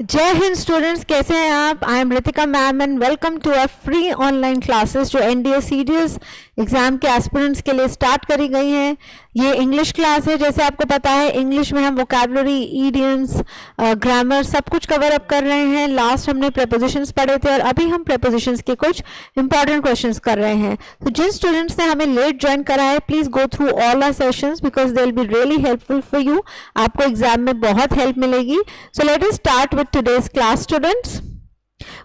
जय हिंद स्टूडेंट्स, कैसे हैं आप? I am Ritika ma'am and welcome to a free online classes जो एनडीए सीडीएस एग्जाम के एस्पिरेंट्स के लिए स्टार्ट करी गई हैं। ये इंग्लिश क्लास है। जैसे आपको पता है, इंग्लिश में हम वोकैबुलरी, इडियम्स, ग्रामर सब कुछ कवर अप कर रहे हैं। लास्ट हमने प्रेपोजिशंस पढ़े थे और अभी हम प्रेपोजिशंस के कुछ इंपॉर्टेंट क्वेश्चंस कर रहे हैं। तो जिन स्टूडेंट्स ने हमें लेट ज्वाइन करा है, please go through all our sessions because they will be really helpful for you. आपको एग्जाम में बहुत हेल्प मिलेगी। So let us start with today's class students.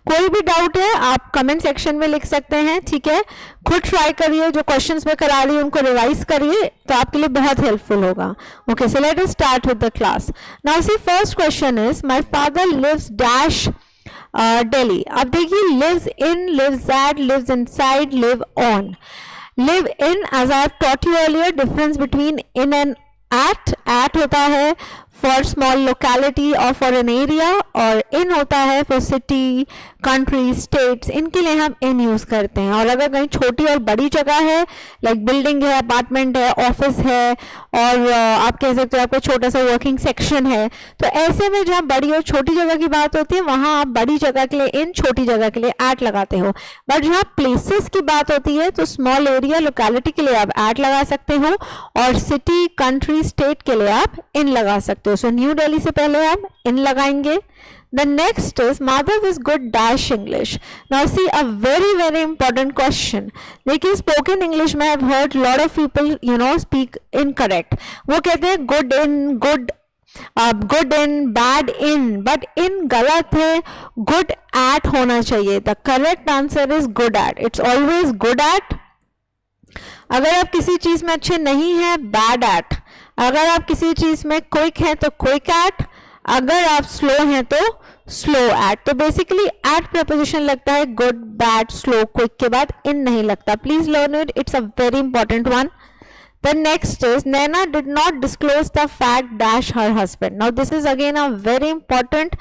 कोई भी डाउट है आप कमेंट सेक्शन में लिख सकते हैं, ठीक है। खुद ट्राई करिए, जो क्वेश्चंस मैं करा रही हूँ उनको रिवाइज करिए, तो आपके लिए बहुत हेल्पफुल होगा। Okay, so let us start with the class. Now see first question is my father lives dash Delhi. अब देखिए, lives in, lives at, lives inside, live on. Live in, as I taught you earlier, difference between in and at. At होता है for small locality और for an area, और in होता है for city, country, states. इनके लिए हम in use करते हैं। और अगर कहीं छोटी और बड़ी जगह है, लाइक बिल्डिंग है, अपार्टमेंट है, ऑफिस है, और आप कह सकते हो आपका छोटा सा वर्किंग सेक्शन है, तो ऐसे में जहाँ बड़ी और छोटी जगह की बात होती है वहां आप बड़ी जगह के लिए इन, छोटी जगह के लिए एट लगाते हो। बट जहाँ प्लेसेस की बात होती है तो स्मॉल एरिया, लोकेलिटी के लिए आप एट लगा सकते हो, और सिटी, कंट्री, स्टेट के लिए आप इन लगा सकते हो। सो न्यू दिल्ली से पहले हम इन लगाएंगे। The next is mother was good dash English. Now see a very important question. देखिए, spoken English में I've heard lot of people speak incorrect. वो कहते हैं good in, good in, bad in, but in गलत है, good at होना चाहिए। The correct answer is good at. It's always good at. अगर आप किसी चीज में अच्छे नहीं हैं, bad at. अगर आप किसी चीज में क्विक हैं तो क्विक एट, अगर आप स्लो हैं तो स्लो एट। तो बेसिकली एट प्रपोजिशन लगता है गुड, बैड, स्लो, क्विक के बाद इन नहीं लगता। Please learn it, it's a very important one. The next is Naina did not disclose the fact dash her husband. Now this is again a very important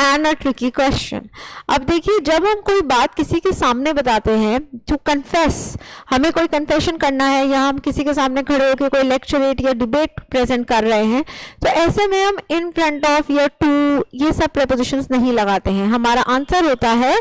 and a tricky question. अब देखिए, जब हम कोई बात किसी के सामने बताते हैं, to confess, हमें कोई confession करना है या हम किसी के सामने खड़े होकर कोई लेक्चरेट या डिबेट प्रेजेंट कर रहे हैं, तो ऐसे में हम in front of या to ये सब prepositions नहीं लगाते हैं। हमारा आंसर होता है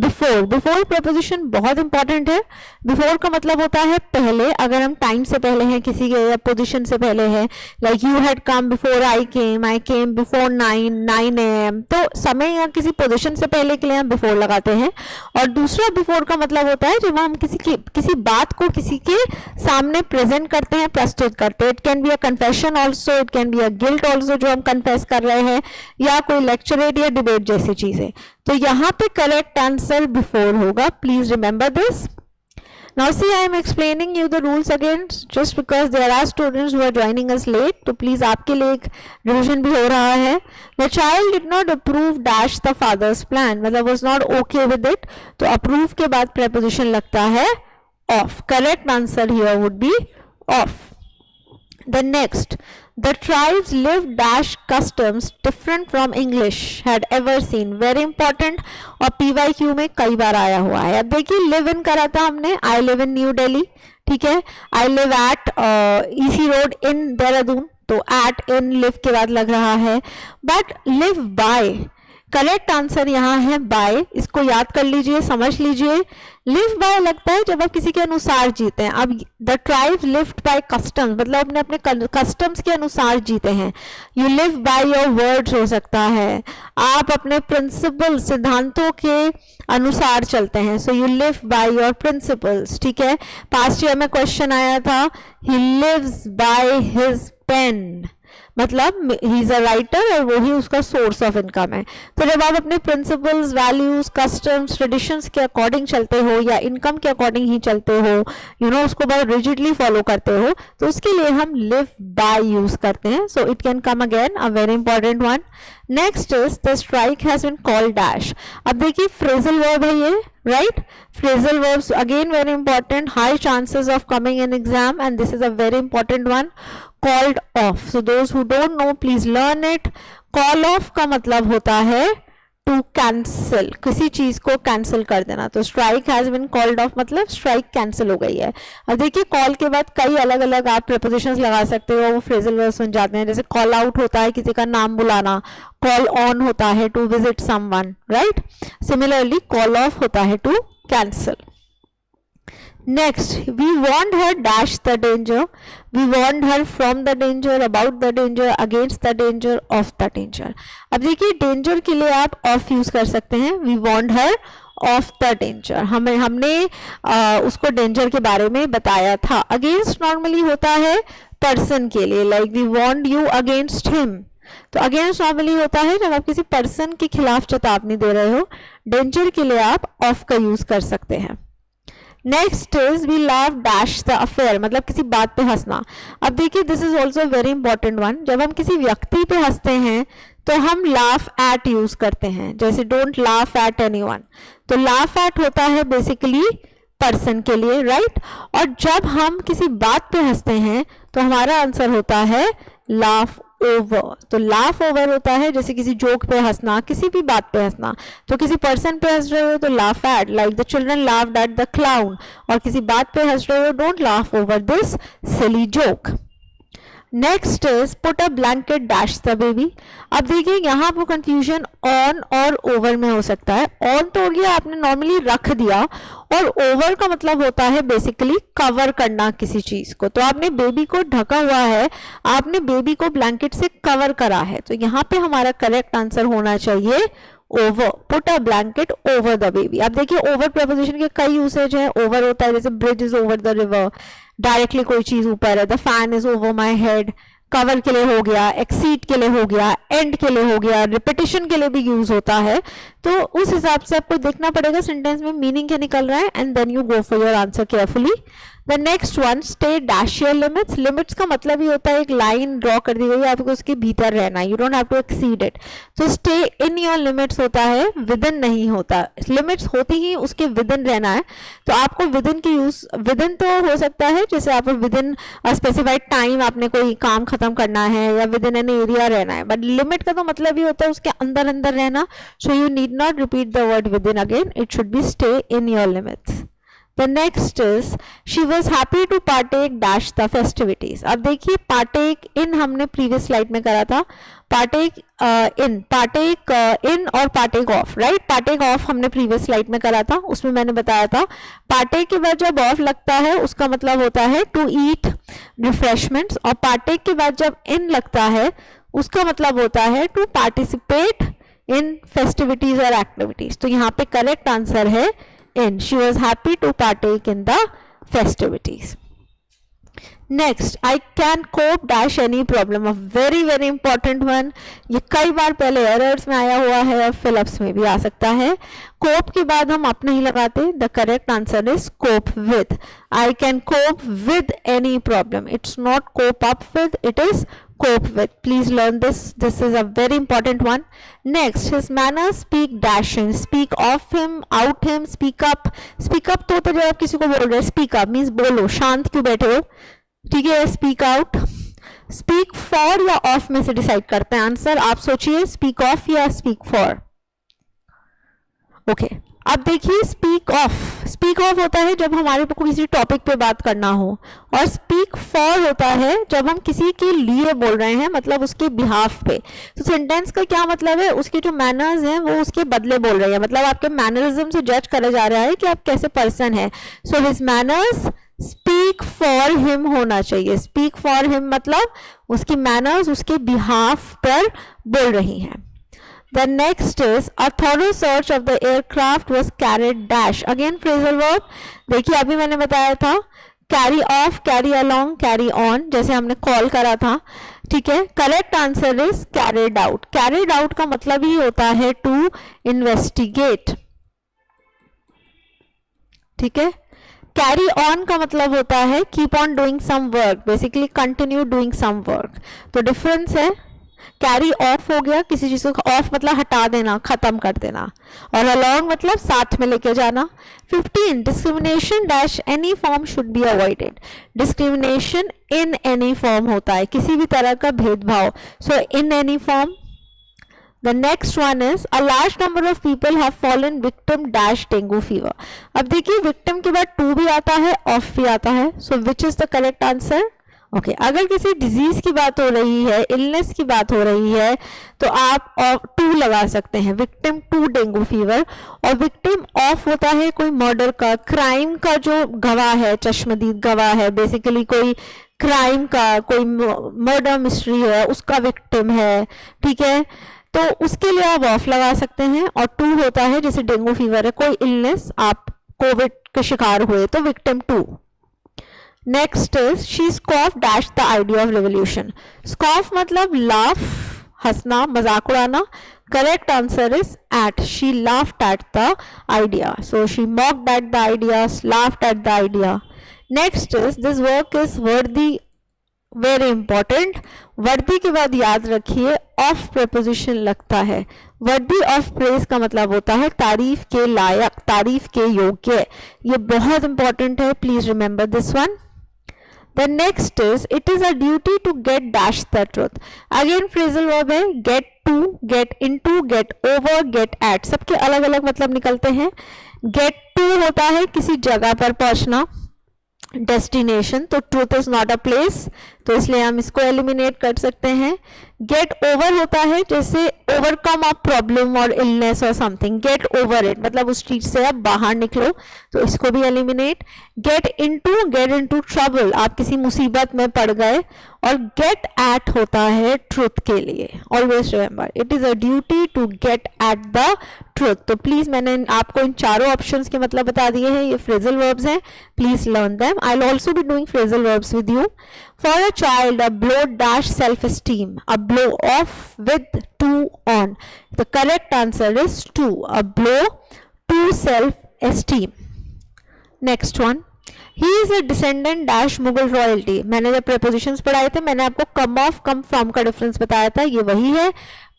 before। before preposition बहुत इंपॉर्टेंट है। before का मतलब होता है पहले। अगर हम टाइम से पहले हैं किसी के, या पोजिशन से पहले है, like you had come before I came before 9 AM, तो समय या किसी पोजीशन से पहले के लिए हम बिफोर लगाते हैं। और दूसरा बिफोर का मतलब होता है जब हम किसी बात को किसी के सामने प्रेजेंट करते हैं, प्रस्तुत करते हैं। It can be a confession also, it can be a guilt also, जो हम कन्फेस कर रहे हैं, या कोई लेक्चरेट या डिबेट जैसी चीजें। तो यहाँ पे करेक्ट आंसर बिफोर होगा। Please remember this. Now see, I am explaining you the rules again just because there are students who are joining us late. तो please आपके लिए एक revision भी हो रहा है। The child did not approve dash the father's plan, मतलब was not okay with it। तो approve के बाद preposition लगता है of. Correct answer here would be of. The next, the tribes lived dash customs different from English had ever seen. Very important और PYQ में कई बार आया हुआ है। अब देखिए, live in करा था हमने, I live in New Delhi, ठीक है। I live at EC Road in Dehradun, तो at in live के बाद लग रहा है। But live by, correct answer यहाँ है बाय। इसको याद कर लीजिए, समझ लीजिए। लिव बाय लगता है जब आप किसी के अनुसार जीते हैं। अब the tribes lived bye customs, मतलब अपने अपने कस्टम्स के अनुसार जीते हैं। You live by your words हो सकता है, आप अपने प्रिंसिपल, सिद्धांतों के अनुसार चलते हैं। So you live by your principles, ठीक है। पास्ट ईयर में क्वेश्चन आया था, he lives by his pen, मतलब ही इज अ राइटर और वही उसका सोर्स ऑफ इनकम है। तो जब आप अपने प्रिंसिपल्स, वैल्यूज, कस्टम्स, ट्रेडिशंस के अकॉर्डिंग चलते हो या इनकम के अकॉर्डिंग ही चलते हो, उसको बहुत रिजिडली फॉलो करते हो, तो उसके लिए हम लिव बाय यूज करते हैं। So it can come again a very important one. Next is the strike has been called dash. अब देखिए, फ्रेजल वर्ब है ये, right? Phrasal verbs again very important, high chances of coming in exam, and this is a very important one, called off. So those who don't know, please learn it. Call off का मतलब होता है to cancel, किसी चीज को cancel कर देना। तो strike has been called off मतलब स्ट्राइक कैंसिल हो गई है। अब देखिए कॉल के बाद कई अलग अलग आप प्रीपोजिशंस लगा सकते हो, वो फ्रेजल वर्ब्स बन जाते हैं। जैसे कॉल आउट होता है किसी का नाम बुलाना, कॉल ऑन होता है to visit someone, right. Similarly call off होता है to cancel. Next, we warned her dash the danger. We warned her from the danger, about the danger, against the danger, of the danger. अब देखिए danger के लिए आप of use कर सकते हैं। We warned her of the danger. हमने उसको danger के बारे में बताया था। Against normally होता है person के लिए, like we warned you against him. तो अगेंस्ट नॉर्मली होता है जब आप किसी पर्सन के खिलाफ चेतावनी दे रहे हो। डेंजर के लिए आप ऑफ का यूज कर सकते हैं। Next is we laugh dash the affair, मतलब किसी बात पे हंसना। अब देखिए this is also very important one. जब हम किसी व्यक्ति पे हंसते हैं तो हम लाफ एट यूज करते हैं, जैसे डोंट लाफ एट एनीवन। तो लाफ एट होता है बेसिकली पर्सन के लिए, राइट। और जब हम किसी बात पे हंसते हैं तो हमारा आंसर होता है लाफ ओवर। तो लाफ ओवर होता है जैसे किसी जोक पे हंसना, किसी भी बात पे हंसना। तो किसी पर्सन पे हंस रहे हो तो laugh at, like the children laughed at the clown. और किसी बात पे हंस रहे हो don't laugh over this silly joke. Next is put a blanket dash the baby. अब देखिए यहाँ पर कंफ्यूजन ऑन और ओवर में हो सकता है। ऑन तो हो गया आपने नॉर्मली रख दिया, और ओवर का मतलब होता है बेसिकली कवर करना किसी चीज को। तो आपने बेबी को ढका हुआ है, आपने बेबी को ब्लैंकेट से कवर करा है। तो यहाँ पे हमारा करेक्ट आंसर होना चाहिए over, put a blanket over the baby. अब देखिए ओवर प्रपोजिशन के कई यूसेज हैं। ओवर होता है जैसे bridge is over the river, directly कोई चीज ऊपर है। The fan is over my head, cover के लिए हो गया, एक्सीड के लिए हो गया, एंड के लिए हो गया, रिपीटिशन के लिए भी यूज होता है। तो उस हिसाब से आपको देखना पड़ेगा सेंटेंस में मीनिंग क्या निकल रहा है, and then you go for your answer carefully. The next one, stay dash your limits. Limits का मतलब ही होता है एक लाइन ड्रॉ कर दी गई है, आपको उसके भीतर रहना है, you don't have to exceed it. तो स्टे इन योर लिमिट्स होता है, विद इन नहीं होता। लिमिट्स होती ही उसके विद इन रहना है। तो आपको विद इन की यूज, विद इन तो हो सकता है जैसे आप विद इन स्पेसिफाइड टाइम आपने कोई काम खत्म करना है, या विद इन एन एरिया रहना है। बट लिमिट का तो मतलब ही होता है उसके अंदर अंदर रहना। So you need not repeat the word with in again, it should be stay in your limits. The next is she was happy to partake dash the festivities. अब देखिए partake in हमने previous slide में करा था, partake in और partake of, right? partake of हमने previous slide में करा था, उसमें मैंने बताया था partake के बाद जब off लगता है उसका मतलब होता है to eat refreshments, और partake के बाद जब in लगता है उसका मतलब होता है to participate in festivities or activities। तो यहाँ पे correct answer है in. She was happy to partake in the festivities. Next, I can cope dash any problem. A very very important one. ये कई बार पहले errors में आया हुआ है और फिलअप्स में भी आ सकता है। cope के बाद हम up नहीं लगाते। The correct answer is cope with. I can cope with any problem. It's not cope up with, it is cope with. Please learn this. This is a very important one. Next, his manners speak dash him. Speak of him, out him, speak up. Speak up तो होता है जब आप किसी को बोल रहे हैं, speak up means बोलो, शांत क्यों बैठे हो, ठीक है। स्पीक आउट, स्पीक फॉर या ऑफ में से डिसाइड करते हैं आंसर। आप सोचिए स्पीक ऑफ या स्पीक फॉर। ओके, अब देखिए स्पीक ऑफ। स्पीक ऑफ होता है जब हमारे को किसी टॉपिक पे बात करना हो, और स्पीक फॉर होता है जब हम किसी के लिए बोल रहे हैं, मतलब उसके बिहाफ पे। तो सेंटेंस का क्या मतलब है, उसके जो मैनर्स हैं वो उसके बदले बोल रहे हैं, मतलब आपके मैनरिज्म से जज करा जा रहा है कि आप कैसे पर्सन है। So his manners speak for him होना चाहिए। स्पीक फॉर हिम मतलब उसकी मैनर्स उसके बिहाफ पर बोल रही हैं। The next is a thorough search of the aircraft was carried dash. Again phrasal verb. देखिए अभी मैंने बताया था carry off, carry along, carry on, जैसे हमने कॉल करा था, ठीक है। Correct answer is carried out. Carried out का मतलब ही होता है to investigate, ठीक है। कैरी ऑन का मतलब होता है keep on doing some work, basically continue doing some work. तो डिफरेंस है, कैरी ऑफ हो गया किसी चीज को, ऑफ मतलब हटा देना, खत्म कर देना, और अलॉन्ग मतलब साथ में लेके जाना। 15, discrimination dash any form should be avoided. Discrimination in any form होता है, किसी भी तरह का भेदभाव। So in any form, The next one is a large number of people have fallen victim dash dengue fever. अब देखिए victim के बाद to भी आता है, of भी आता है. So which is the correct answer? Okay अगर किसी डिजीज की बात हो रही है, इलनेस की बात हो रही है, तो आप टू लगा सकते हैं, विक्टिम टू डेंगू फीवर. और विक्टिम ऑफ होता है कोई मर्डर का, क्राइम का जो गवाह है, चश्मदीद गवाह है, बेसिकली कोई क्राइम का, कोई मर्डर मिस्ट्री है उसका विक्टिम है. ठीक है, तो उसके लिए आप ऑफ लगा सकते हैं. और टू होता है जैसे डेंगू फीवर है, कोई इलनेस, आप कोविड के शिकार हुए, तो victim to. Next is she scoff dash the idea of revolution. Scoff मतलब लाफ, हंसना, मजाक उड़ाना. Correct answer is at. She laughed at the idea. So she mocked at the idea, laughed at the idea. Next is this work is worthy, very important. Worthy के बाद याद रखिए of preposition लगता है. Worthy of praise का मतलब होता है तारीफ के लायक, तारीफ के योग्य. ये बहुत इंपॉर्टेंट है, please remember this one. The next is it is a duty to get dash the truth. Again phrasal verb है, get to, get into, get over, get at. सबके अलग अलग मतलब निकलते हैं. Get to होता है किसी जगह पर पहुंचना, डेस्टिनेशन. तो truth is not a place, तो इसलिए हम इसको एलिमिनेट कर सकते हैं. गेट ओवर होता है जैसे ओवरकम अ प्रॉब्लम और इलनेस और समथिंग. गेट ओवर इट मतलब उस चीज से आप बाहर निकलो, तो इसको भी एलिमिनेट. गेट इनटू ट्रबल, आप किसी मुसीबत में पड़ गए. और गेट एट होता है ट्रूथ के लिए. Always remember it is a duty to get at the truth. तो प्लीज मैंने आपको इन चारों ऑप्शंस के मतलब बता दिए हैं. ये फ्रेजल वर्ब्स हैं, please learn them. I will also be doing phrasal verbs with you. For a child, a blow dash self-esteem. A blow off with to on. The correct answer is to. A blow to self-esteem. Next one. He is a descendant dash Mughal royalty. मैंने जब prepositions पढ़ाए थे, मैंने आपको come off, come from का difference बताया था. ये वही है.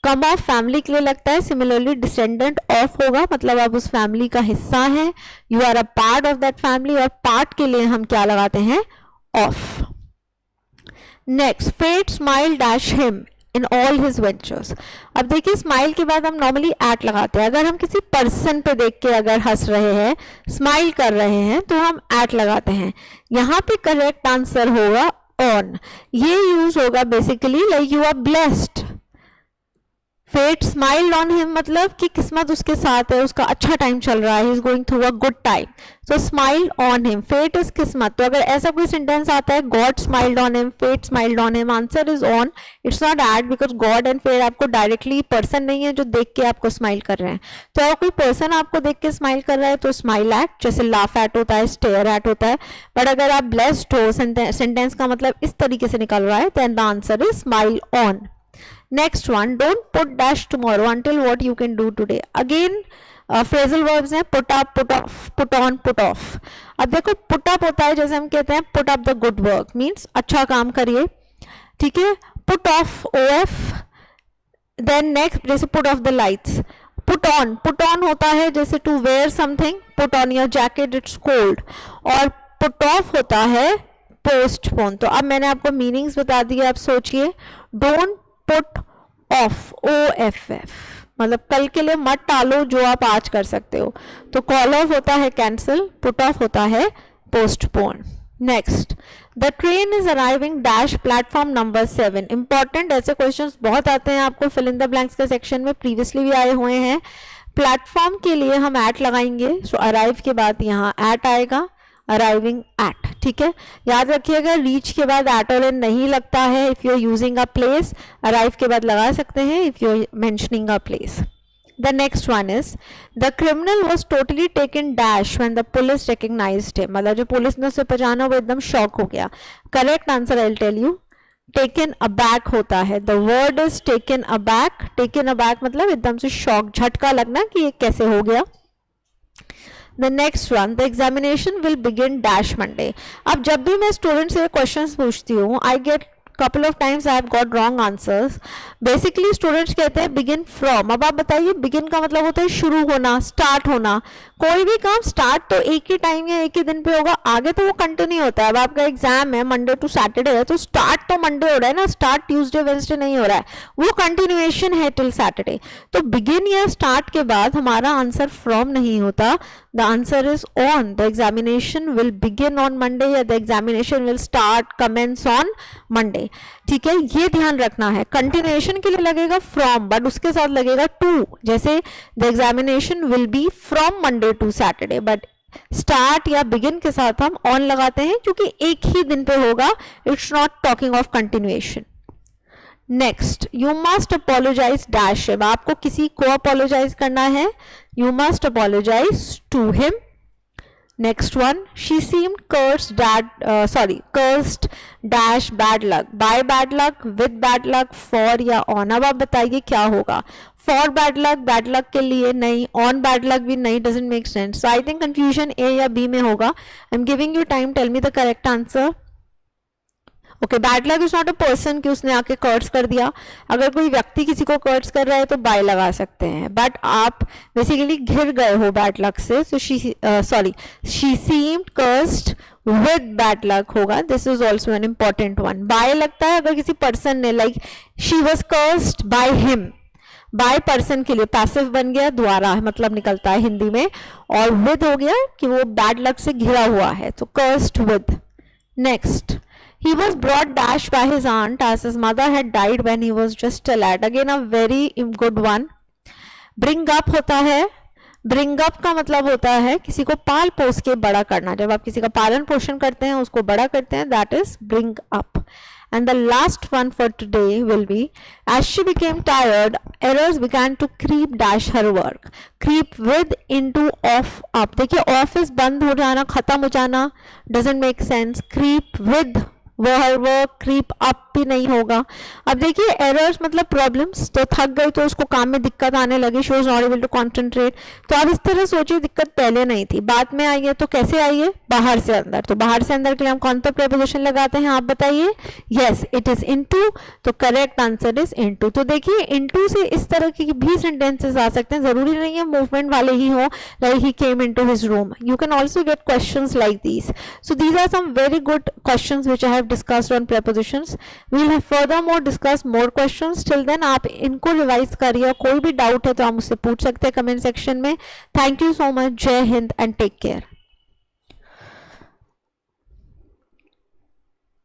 come off family के लिए लगता है. Similarly, descendant of होगा मतलब आप उस family का हिस्सा हैं. You are a part of that family. और part के लिए हम क्या लगाते हैं? Of. Next, fate smile dash him in all his ventures. अब देखिए स्माइल के बाद हम नॉर्मली एट लगाते हैं. अगर हम किसी पर्सन पे देख के अगर हंस रहे हैं, स्माइल कर रहे हैं, तो हम एट लगाते हैं. यहाँ पे करेक्ट आंसर होगा ऑन. ये यूज होगा basically like you are blessed. Fate smiled on him मतलब कि किस्मत उसके साथ है, उसका अच्छा टाइम चल रहा है, he is going through a good time. So smiled on him, fate is किस्मत. तो अगर ऐसा कोई सेंटेंस आता है God smiled on him, fate smiled on him, answer is on. It's not at because God and fate आपको directly person नहीं है जो देख के आपको स्माइल कर रहे हैं. तो अगर कोई पर्सन आपको देख के स्माइल कर रहा है तो स्माइल एट, जैसे लाफ एट होता है, स्टेयर एट होता है. बट अगर आप ब्लेस्ड हो, सेंटेंस का मतलब इस तरीके से निकल रहा है, then the answer is smile on. Next one, don't put dash tomorrow until what you can do today. Again phrasal verbs हैं, put up, put off, put on, put off. अब देखो put up होता है जैसे हम कहते हैं put up the good work, means अच्छा काम करिए. ठीक है, put off of. then next जैसे put off the lights. put on होता है जैसे to wear something, put on your jacket, it's cold. और put off होता है postpone. तो अब मैंने आपको मीनिंग्स बता दिए, आप सोचिए. don't put off, OFF मतलब कल के लिए मत टालो जो आप आज कर सकते हो. तो कॉल ऑफ होता है कैंसिल, पुट ऑफ होता है postpone. Next, the train is arriving dash platform number 7. Important, ऐसे क्वेश्चंस बहुत आते हैं आपको फिल इन द ब्लैंक्स के सेक्शन में, प्रीवियसली भी आए हुए हैं. प्लेटफॉर्म के लिए हम एट लगाएंगे. सो अराइव के बाद यहाँ एट आएगा, अराइविंग एट. ठीक है, याद रखिएगा रीच के बाद एट और इन नहीं लगता है. If you are using a place, arrive के बाद लगा सकते हैं if you are mentioning a place. The next one is the criminal was totally taken dash when the police recognised him. मतलब जो पुलिस ने उसे पहचाना वो एकदम शॉक हो गया. Correct answer I will tell you, taken aback होता है. The word is taken aback. Taken aback मतलब एकदम से शॉक, झटका लगना कि ये कैसे हो गया. The next one, the examination will begin dash Monday. अब जब भी मैं स्टूडेंट से क्वेश्चंस पूछती हूँ, I get couple of times I have got wrong answers. Basically students कहते हैं begin from. अब आप बताइए begin का मतलब होता है शुरू होना, start होना. कोई भी काम start तो एक ही टाइम या एक ही दिन पे होगा, आगे तो वो कंटिन्यू होता है. अब आपका एग्जाम है मंडे टू सैटरडे है, तो स्टार्ट तो मंडे हो रहा है ना, स्टार्ट ट्यूसडे वेंसडे नहीं हो रहा है, वो कंटिन्यूएशन है टिल सैटरडे. तो बिगिन या स्टार्ट के बाद हमारा आंसर फ्रॉम नहीं होता. The answer is on. The examination will begin on Monday या the examination will start commence on Monday. ठीक है, ये ध्यान रखना है. कंटिन्यूएशन के लिए लगेगा फ्रॉम, बट उसके साथ लगेगा टू. जैसे the examination will be from Monday to Saturday, but start या बिगिन के साथ हम ऑन लगाते हैं क्योंकि एक ही दिन पे होगा. It's not talking of continuation. Next, you must apologise dash. आपको किसी को अपोलोजाइज करना है. You must apologise to him. Next one, she seemed cursed dash bad luck. By bad luck, with bad luck, for या on. अब आप बताइए क्या होगा. फॉर बैड लक के लिए नहीं, ऑन बैड लक भी नहीं, doesn't make sense. So I think confusion A या बी में होगा. I am giving you time, tell me the correct answer. Okay, bad luck is not a person कि उसने आके कर्स कर दिया. अगर कोई व्यक्ति किसी को कर्स कर रहा है तो बाय लगा सकते हैं, बट आप बेसिकली घिर गए हो बैड लक से. So she seemed cursed with bad luck होगा. This is also an important one. By लगता है अगर किसी पर्सन ने, like she was cursed by him. By person के लिए पैसिव बन गया, द्वारा मतलब निकलता है हिंदी में, और विद हो गया कि वो बैड लक से घिरा हुआ है, तो cursed with. Next, he was brought dash by his aunt as his mother had died when he was just a lad. Again a very good one. bring up होता है. bring up का मतलब होता है किसी को पाल पोस के बड़ा करना. जब आप किसी का पालन पोषण करते हैं, उसको बड़ा करते हैं, that is bring up. And the last one for today will be, as she became tired, errors began to creep dash her work. creep with, into, off, up. देखिए ऑफिस बंद हो जाना, खत्म हो जाना, doesn't make sense. creep with work, creep up भी नहीं होगा. अब देखिए एरर्स मतलब प्रॉब्लम्स. तो थक गई तो उसको काम में दिक्कत आने लगी, she was not able to concentrate. तो आप इस तरह सोचिए, दिक्कत पहले नहीं थी, बाद में आई है. तो कैसे आई है? बाहर से अंदर. तो बाहर से अंदर के लिए हम कौन सा प्रीपोजिशन लगाते हैं, आप बताइए. Yes, it is into. तो करेक्ट आंसर इज इनटू. तो देखिए इनटू से इस तरह की भी सेंटेंसेस आ सकते हैं, जरूरी नहीं है मूवमेंट वाले ही हो, like he came into his room. You can also get questions like these. So these are some very good questions which I have discussed on prepositions. We'll have furthermore discuss more questions. Till then आप इनको revise करिए. कोई भी doubt है तो आप मुझसे पूछ सकते हैं कमेंट सेक्शन में. Thank you so much. जय हिंद एंड टेक केयर.